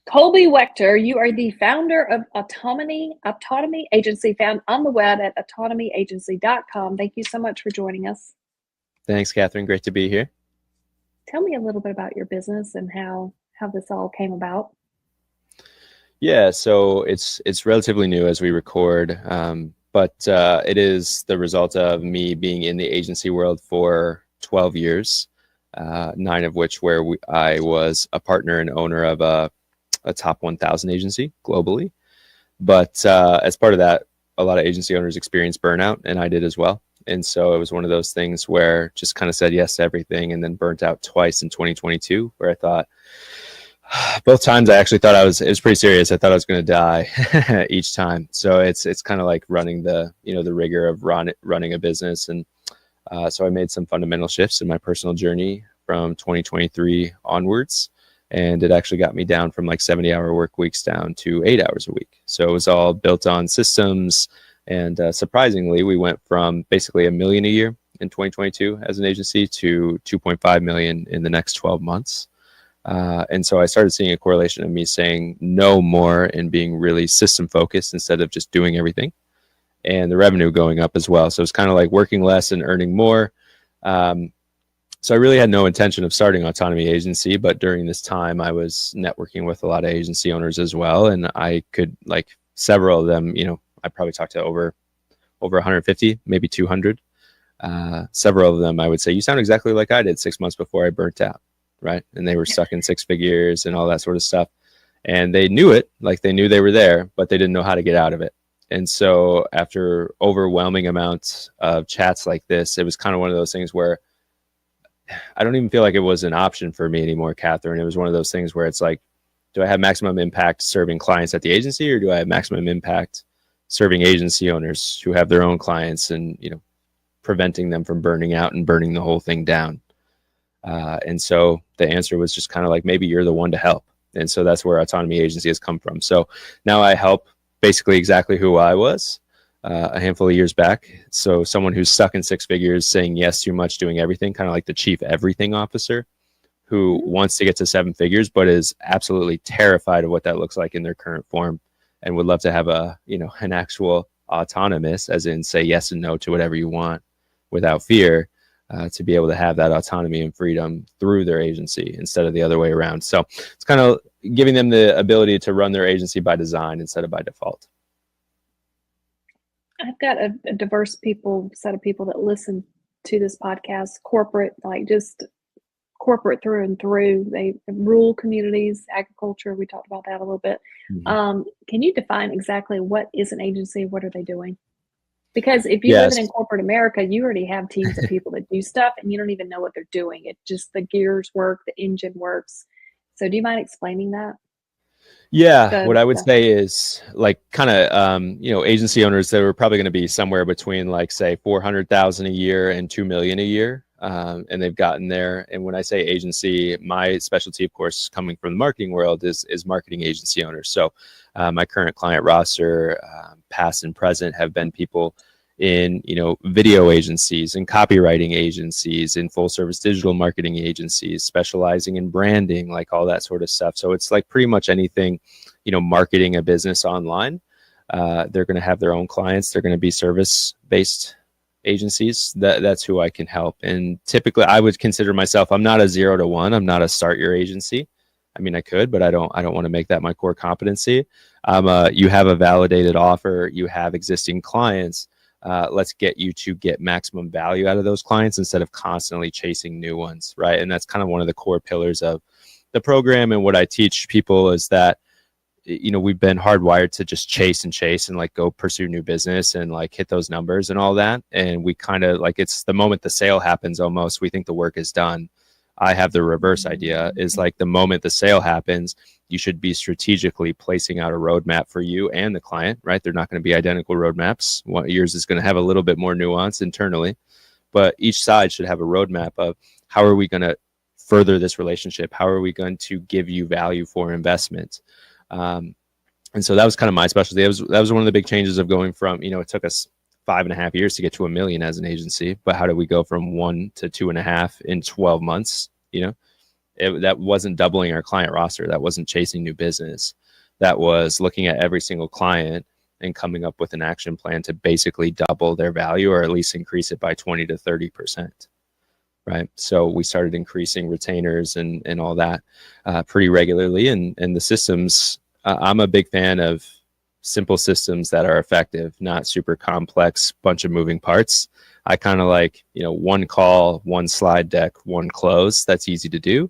Colby Wegter, you are the founder of Autonomy Agency, found on the web at autonomyagency.com. Thank you so much for joining us. Thanks, Catherine. Great to be here. Tell me a little bit about your business and how this all came about. Yeah, so it's relatively new as we record, but it is the result of me being in the agency world for 12 years, 9 of which where I was a partner and owner of a top 1,000 agency globally. But as part of that, a lot of agency owners experience burnout, and I did as well. And so it was one of those things where just kind of said yes to everything, and then burnt out twice in 2022, where I thought, both times I actually thought it was pretty serious. I thought I was going to die each time. So it's kind of like running the rigor of running a business. And so I made some fundamental shifts in my personal journey from 2023 onwards. And it actually got me down from like 70-hour work weeks down to 8 hours a week. So it was all built on systems. And surprisingly, we went from basically $1 million a year in 2022 as an agency to 2.5 million in the next 12 months. And so I started seeing a correlation of me saying no more and being really system focused instead of just doing everything, and the revenue going up as well. So it's kind of like working less and earning more. So I really had no intention of starting Autonomy Agency, but during this time I was networking with a lot of agency owners as well. And I could, like, several of them, I probably talked to over 150, maybe 200. Several of them, I would say, you sound exactly like I did 6 months before I burnt out. Right. And they were stuck in 6 figures and all that sort of stuff. And they knew it, like they knew they were there, but they didn't know how to get out of it. And so after overwhelming amounts of chats like this, it was kind of one of those things where I don't even feel like it was an option for me anymore, Catherine. It was one of those things where it's like, do I have maximum impact serving clients at the agency, or do I have maximum impact serving agency owners who have their own clients and, preventing them from burning out and burning the whole thing down? And so the answer was just kind of like, maybe you're the one to help. And so that's where Autonomy Agency has come from. So now I help basically exactly who I was a handful of years back. So someone who's stuck in 6 figures, saying yes too much, doing everything, kind of like the chief everything officer who wants to get to 7 figures, but is absolutely terrified of what that looks like in their current form, and would love to have an actual autonomous, as in say yes and no to whatever you want without fear. To be able to have that autonomy and freedom through their agency instead of the other way around. So it's kind of giving them the ability to run their agency by design instead of by default. I've got a diverse set of people that listen to this podcast, corporate, like just corporate through and through. They rural communities, agriculture. We talked about that a little bit. Mm-hmm. Can you define exactly what is an agency? What are they doing? Because if you live in corporate America, you already have teams of people that do stuff and you don't even know what they're doing. It just, the gears work, the engine works. So do you mind explaining that? Yeah, what I would say is, like, kind of, agency owners that were probably going to be somewhere between, like, say, 400,000 a year and 2 million a year. And they've gotten there. And when I say agency, my specialty, of course, coming from the marketing world is marketing agency owners. So my current client roster, past and present, have been people in, video agencies and copywriting agencies and full service digital marketing agencies, specializing in branding, like all that sort of stuff. So it's like pretty much anything, marketing a business online. They're going to have their own clients. They're going to be service-based agencies. That's who I can help. And typically I would consider myself, I'm not a 0 to 1. I'm not a start your agency. I mean, I could, but I don't want to make that my core competency. You have a validated offer, you have existing clients. Let's get you to get maximum value out of those clients instead of constantly chasing new ones, right? And that's kind of one of the core pillars of the program. And what I teach people is that, we've been hardwired to just chase and like go pursue new business and like hit those numbers and all that. And we kind of like, it's the moment the sale happens, almost, we think the work is done. I have the reverse idea, is like the moment the sale happens, you should be strategically placing out a roadmap for you and the client, right? They're not going to be identical roadmaps. Yours is going to have a little bit more nuance internally, but each side should have a roadmap of how are we going to further this relationship? How are we going to give you value for investment? And so that was kind of my specialty. That was one of the big changes of going from, it took us 5.5 years to get to 1 million as an agency, but how did we go from 1 to 2.5 in 12 months? That wasn't doubling our client roster. That wasn't chasing new business. That was looking at every single client and coming up with an action plan to basically double their value, or at least increase it by 20 to 30%. Right. So we started increasing retainers and all that pretty regularly. And the systems, I'm a big fan of simple systems that are effective, not super complex, bunch of moving parts. I kind of like, one call, one slide deck, one close. That's easy to do.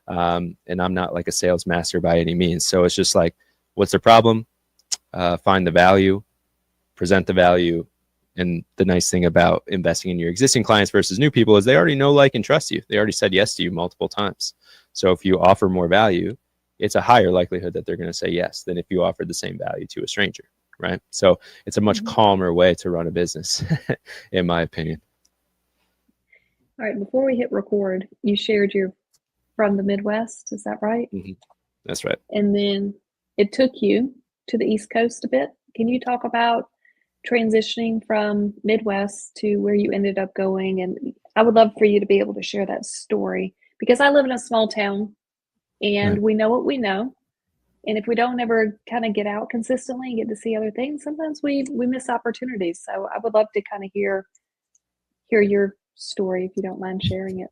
And I'm not like a sales master by any means. So it's just like, what's the problem? Find the value, present the value. And the nice thing about investing in your existing clients versus new people is they already know, like, and trust you. They already said yes to you multiple times. So if you offer more value, it's a higher likelihood that they're going to say yes than if you offered the same value to a stranger, right? So it's a much calmer way to run a business, in my opinion. All right, before we hit record, you shared you're from the Midwest, is that right? Mm-hmm. That's right. And then it took you to the East Coast a bit. Can you talk about transitioning from Midwest to where you ended up going? And I would love for you to be able to share that story, because I live in a small town and we know what we know. And if we don't ever kind of get out consistently and get to see other things, sometimes we miss opportunities. So I would love to kind of hear your story, if you don't mind sharing it.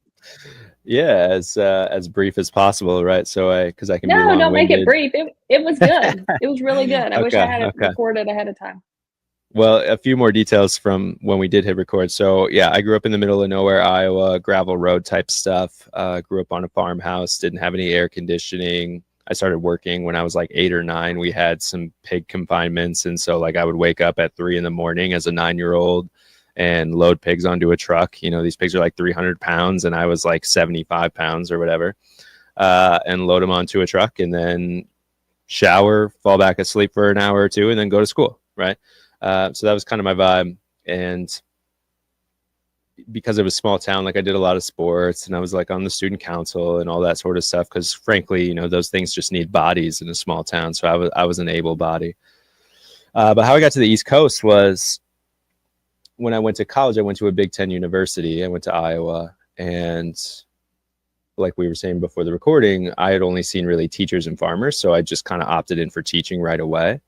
Yeah, as brief as possible, right? So because I can be No, don't make it long-winded. brief. It was good. It was really good. I wish I had it Okay. recorded ahead of time. Well, a few more details from when we did hit record. So yeah, I grew up in the middle of nowhere, Iowa, gravel road type stuff. Grew up on a farmhouse, didn't have any air conditioning. I started working when I was like 8 or 9. We had some pig confinements. And so like I would wake up at 3 a.m. as a 9-year-old and load pigs onto a truck. These pigs are like 300 pounds and I was like 75 pounds or whatever, and load them onto a truck and then shower, fall back asleep for an hour or two, and then go to school. Right. So that was kind of my vibe. And because it was a small town, like I did a lot of sports and I was like on the student council and all that sort of stuff. Cause frankly, those things just need bodies in a small town. So I was an able body. But how I got to the East Coast was when I went to college. I went to a Big Ten university. I went to Iowa, and like we were saying before the recording, I had only seen really teachers and farmers. So I just kind of opted in for teaching right away.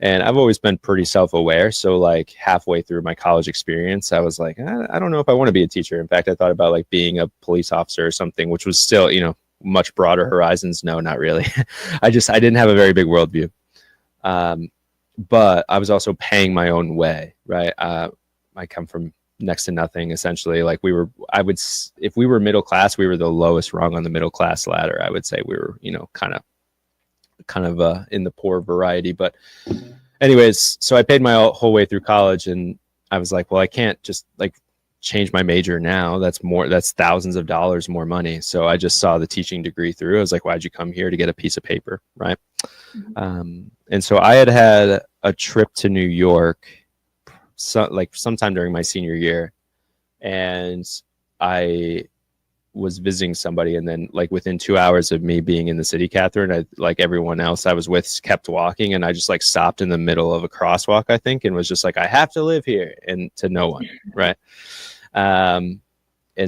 And I've always been pretty self-aware. So like halfway through my college experience, I was like, I don't know if I want to be a teacher. In fact, I thought about like being a police officer or something, which was still, much broader horizons. No, not really. I didn't have a very big worldview. But I was also paying my own way, right? I come from next to nothing, essentially. Like if we were middle class, we were the lowest rung on the middle class ladder. I would say we were, kind of in the poor variety. But anyways, so I paid my whole way through college, and I was like, well, I can't just like change my major now. That's thousands of dollars more money. So I just saw the teaching degree through. I was like, why'd you come here? To get a piece of paper, right? And so I had a trip to New York sometime during my senior year, and I was visiting somebody, and then like within 2 hours of me being in the city, Catherine, I, like everyone else I was with, kept walking, and I just like stopped in the middle of a crosswalk, I think, and was just like, I have to live here, and to no one, right? And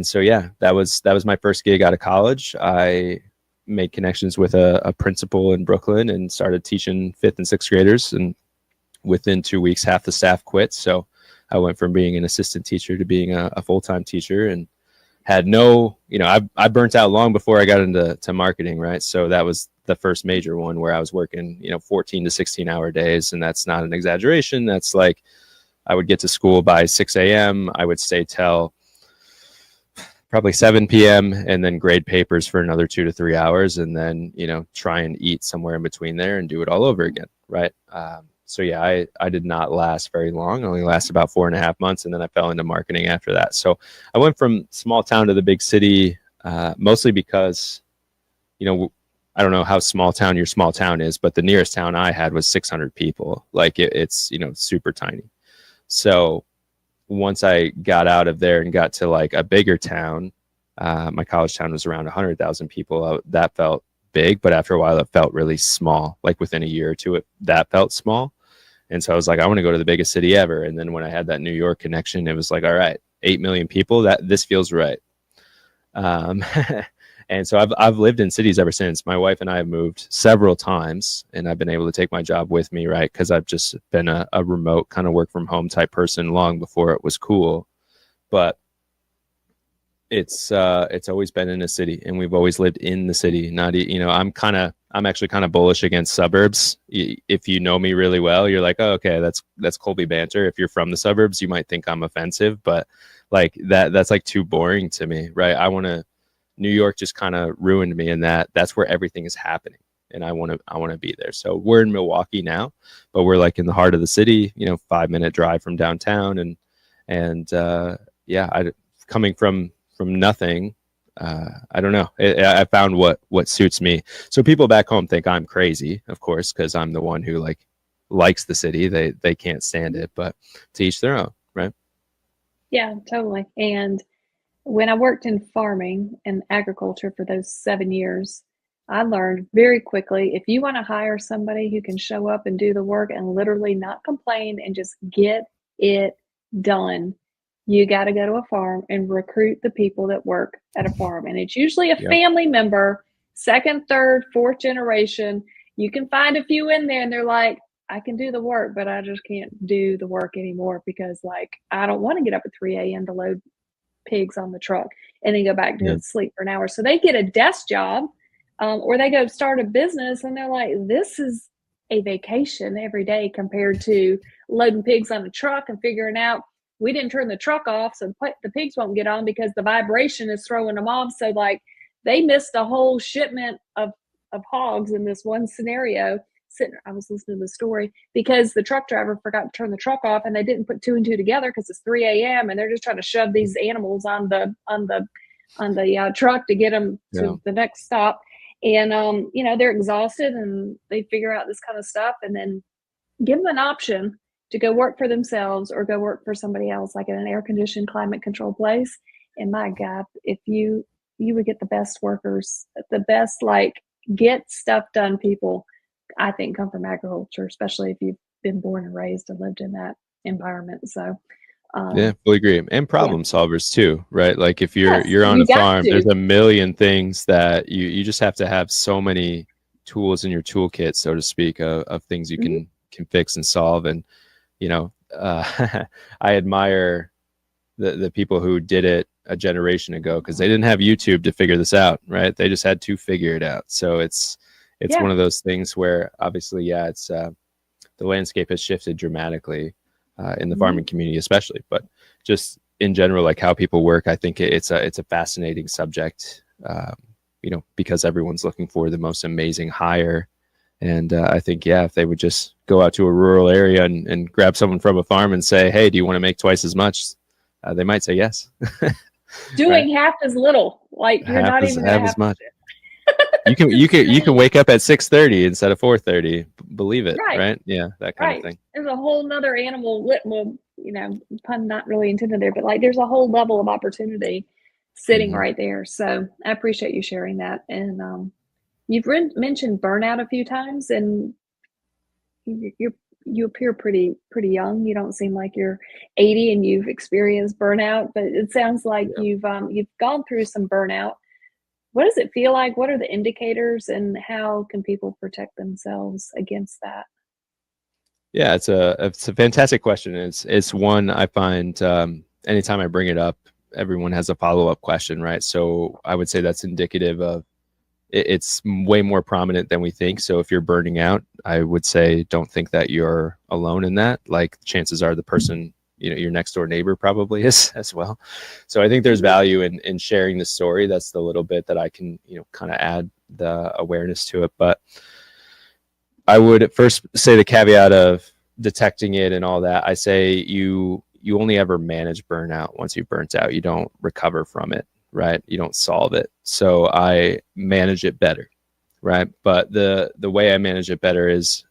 so yeah, that was my first gig out of college. I made connections with a principal in Brooklyn and started teaching 5th and 6th graders, and within 2 weeks, half the staff quit. So I went from being an assistant teacher to being a full-time teacher, and had no, I burnt out long before I got into marketing, right? So that was the first major one where I was working, 14 to 16 hour days. And that's not an exaggeration. That's like, I would get to school by 6 a.m. I would stay till probably 7 p.m. and then grade papers for another 2 to 3 hours. And then, try and eat somewhere in between there and do it all over again. Right. So yeah, I did not last very long. I only lasted about 4.5 months, and then I fell into marketing after that. So I went from small town to the big city, mostly because, I don't know how small town your small town is, but the nearest town I had was 600 people. Like it's super tiny. So once I got out of there and got to like a bigger town, my college town was around 100,000 people. That felt big, but after a while it felt really small. Like within a year or two, that felt small. And so I was like, I want to go to the biggest city ever. And then when I had that New York connection, it was like, all right, 8 million people, this feels right. And so I've lived in cities ever since. My wife and I have moved several times, and I've been able to take my job with me, right? Because I've just been a remote kind of work from home type person long before it was cool. But it's always been in a city, and we've always lived in the city. Not, I'm actually kind of bullish against suburbs. If you know me really well, you're like, oh, okay, that's Colby banter. If you're from the suburbs, you might think I'm offensive, but like that's like too boring to me, right? New York just kind of ruined me in that's where everything is happening, and I want to be there. So we're in Milwaukee now, but we're like in the heart of the city, 5-minute drive from downtown, and coming from nothing, I don't know. I found what suits me. So people back home think I'm crazy, of course, because I'm the one who likes the city. They can't stand it, but to each their own, right? Yeah, totally. And when I worked in farming and agriculture for those 7 years, I learned very quickly, if you want to hire somebody who can show up and do the work and literally not complain and just get it done, you got to go to a farm and recruit the people that work at a farm. And it's usually a family member, second, third, fourth generation. You can find a few in there and they're like, I can do the work, but I just can't do the work anymore because I don't want to get up at 3 a.m. to load pigs on the truck and then go back to sleep for an hour. So they get a desk job or they go start a business and they're like, this is a vacation every day compared to loading pigs on a truck and figuring out we didn't turn the truck off, so the pigs won't get on because the vibration is throwing them off. So they missed a whole shipment of hogs in this one scenario. I was listening to the story because the truck driver forgot to turn the truck off and they didn't put 2 and 2 together because it's 3 a.m. and they're just trying to shove these animals on the truck to get them to the next stop. And, they're exhausted and they figure out this kind of stuff and then give them an option to go work for themselves or go work for somebody else, like in an air conditioned, climate controlled place. And my God, if you would get the best workers, the best, get stuff done people, I think come from agriculture, especially if you've been born and raised and lived in that environment. So, fully agree. And problem solvers too, right? Like if you're on a farm, there's a million things that you just have to have so many tools in your toolkit, so to speak, of things you can fix and solve. And, I admire the people who did it a generation ago because they didn't have YouTube to figure this out, right? They just had to figure it out. So it's one of those things where obviously, it's the landscape has shifted dramatically in the farming community, especially, but just in general, like how people work. I think it's a fascinating subject, because everyone's looking for the most amazing hire. And I think, if they would just go out to a rural area and grab someone from a farm and say, hey, do you want to make twice as much? They might say yes. Doing half as little, you're not even half as much. You can wake up at 6:30 instead of 4:30. Believe it, right? Yeah, that kind of thing. There's a whole nother animal. Well, pun not really intended there, but there's a whole level of opportunity sitting right there. So I appreciate you sharing that. And you've mentioned burnout a few times, and you appear pretty young. You don't seem like you're 80 and you've experienced burnout, but it sounds like you've gone through some burnout. What does it feel like? What are the indicators, and how can people protect themselves against that? Yeah, it's a fantastic question. It's one I find anytime I bring it up, everyone has a follow-up question, right? So I would say that's indicative of it's way more prominent than we think. So if you're burning out, I would say don't think that you're alone in that. Like chances are the person, your next door neighbor probably is as well. So I think there's value in sharing the story. That's the little bit that I can, kind of add the awareness to it. But I would first say the caveat of detecting it and all that. I say you only ever manage burnout once you've burnt out. You don't recover from it, right? You don't solve it. So I manage it better, right? But the way I manage it better is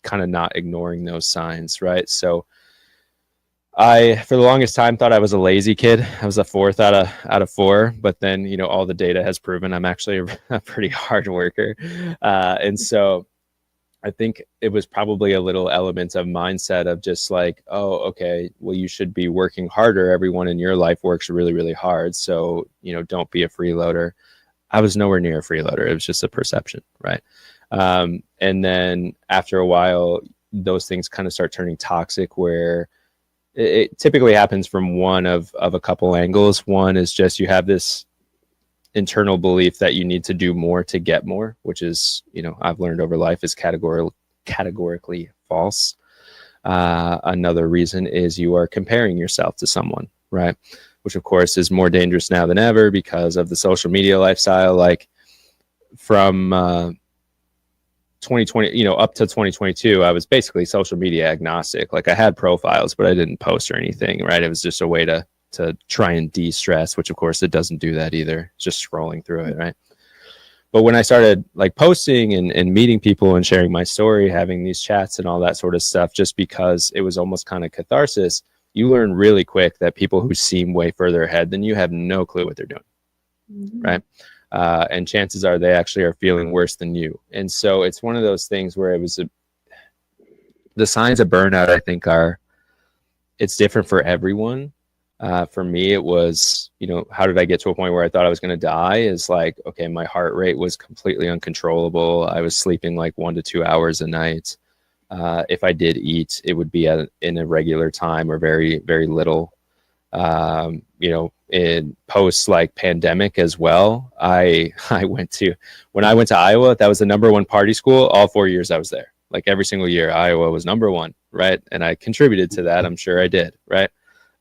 kind of not ignoring those signs, right? So I, for the longest time, thought I was a lazy kid. I was a 4th out of 4, but then, all the data has proven I'm actually a pretty hard worker. And so I think it was probably a little element of mindset of just like, oh, okay, well, you should be working harder. Everyone in your life works really, really hard. So, don't be a freeloader. I was nowhere near a freeloader. It was just a perception, right? And then after a while, those things kind of start turning toxic, where it typically happens from one of a couple angles. One is just you have this internal belief that you need to do more to get more, which is, I've learned over life is categorically false. Another reason is you are comparing yourself to someone, right? Which of course is more dangerous now than ever because of the social media lifestyle. Like from 2020, up to 2022, I was basically social media agnostic. Like I had profiles, but I didn't post or anything, right? It was just a way to try and de-stress, which of course it doesn't do that either. It's just scrolling through it, right? But when I started like posting and meeting people and sharing my story, having these chats and all that sort of stuff, just because it was almost kind of catharsis, you learn really quick that people who seem way further ahead than you have no clue what they're doing, right? And chances are they actually are feeling worse than you. And so it's one of those things where the signs of burnout, I think, it's different for everyone. For me, it was, how did I get to a point where I thought I was going to die? Is like, okay, my heart rate was completely uncontrollable. I was sleeping like 1 to 2 hours a night. If I did eat, it would be in a regular time or very, very little. In post like pandemic as well. When I went to Iowa, that was the #1 party school. All 4 years I was there. Like every single year, Iowa was #1, right? And I contributed to that. I'm sure I did, right?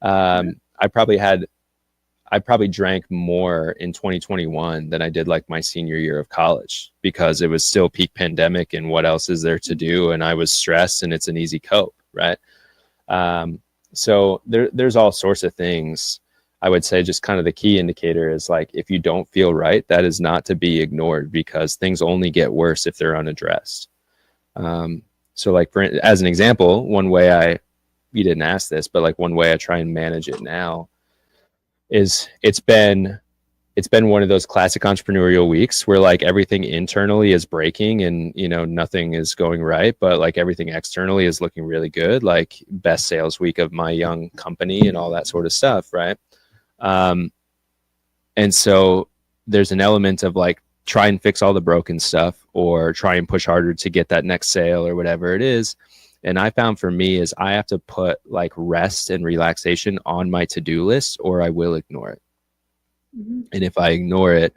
I probably drank more in 2021 than I did like my senior year of college, because it was still peak pandemic and what else is there to do? And I was stressed, and it's an easy cope, right? So there's all sorts of things. I would say just kind of the key indicator is like, if you don't feel right, that is not to be ignored, because things only get worse if they're unaddressed. So like as an example, you didn't ask this, but like one way I try and manage it now is it's been one of those classic entrepreneurial weeks where like everything internally is breaking and nothing is going right, but like everything externally is looking really good, like best sales week of my young company and all that sort of stuff, right? And so there's an element of like try and fix all the broken stuff or try and push harder to get that next sale or whatever it is. And I found for me is I have to put like rest and relaxation on my to-do list, or I will ignore it. And if I ignore it,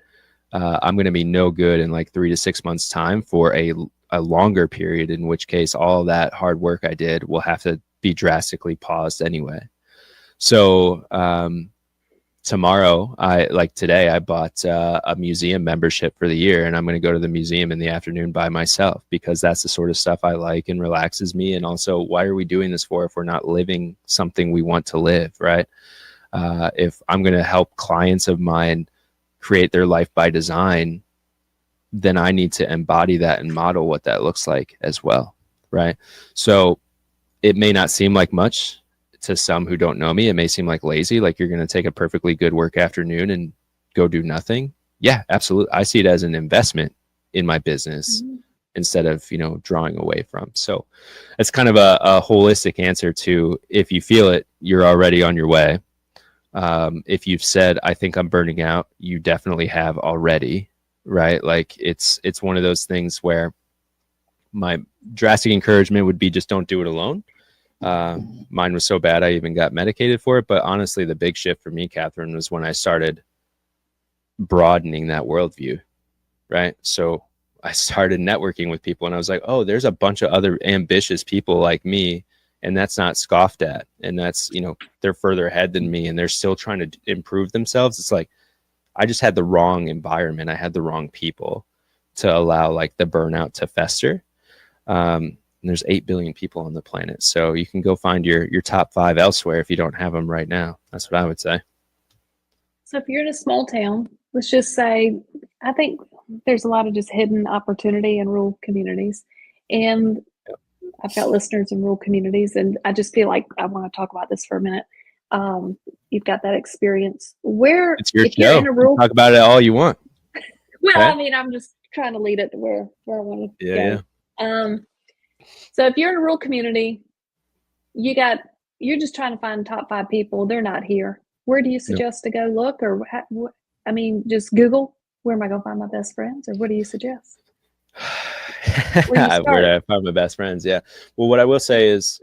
I'm going to be no good in like 3 to 6 months time for a longer period, in which case all that hard work I did will have to be drastically paused anyway. So tomorrow, today, I bought a museum membership for the year, and I'm going to go to the museum in the afternoon by myself, because that's the sort of stuff I like and relaxes me. And also, why are we doing this for if we're not living something we want to live, right? If I'm going to help clients of mine create their life by design, then I need to embody that and model what that looks like as well, right? So it may not seem like much to some who don't know me. It may seem like lazy, like you're going to take a perfectly good work afternoon and go do nothing. Yeah, absolutely. I see it as an investment in my business instead of, drawing away from. So it's kind of a holistic answer to, if you feel it, you're already on your way. If you've said, I think I'm burning out, you definitely have already, right? Like it's one of those things where my drastic encouragement would be just don't do it alone. Mine was so bad I even got medicated for it. But honestly, the big shift for me, Catherine, was when I started broadening that worldview, right? So I started networking with people, and I was like, oh, there's a bunch of other ambitious people like me, and that's not scoffed at. And that's, they're further ahead than me, and they're still trying to improve themselves. It's like, I just had the wrong environment. I had the wrong people to allow like the burnout to fester. And there's 8 billion people on the planet. So you can go find your top 5 elsewhere if you don't have them right now. That's what I would say. So if you're in a small town, let's just say, I think there's a lot of just hidden opportunity in rural communities. And I've got listeners in rural communities, and I just feel like I want to talk about this for a minute. You've got that experience. Where it's your if you're in a rural, talk about it all you want. Well, okay. I mean, I'm just trying to lead it to where I want to go. Yeah. So if you're in a rural community, you're just trying to find top 5 people. They're not here. Where do you suggest to go look, or just Google? Where am I going to find my best friends, or what do you suggest? Where do I find my best friends? Yeah. Well, what I will say is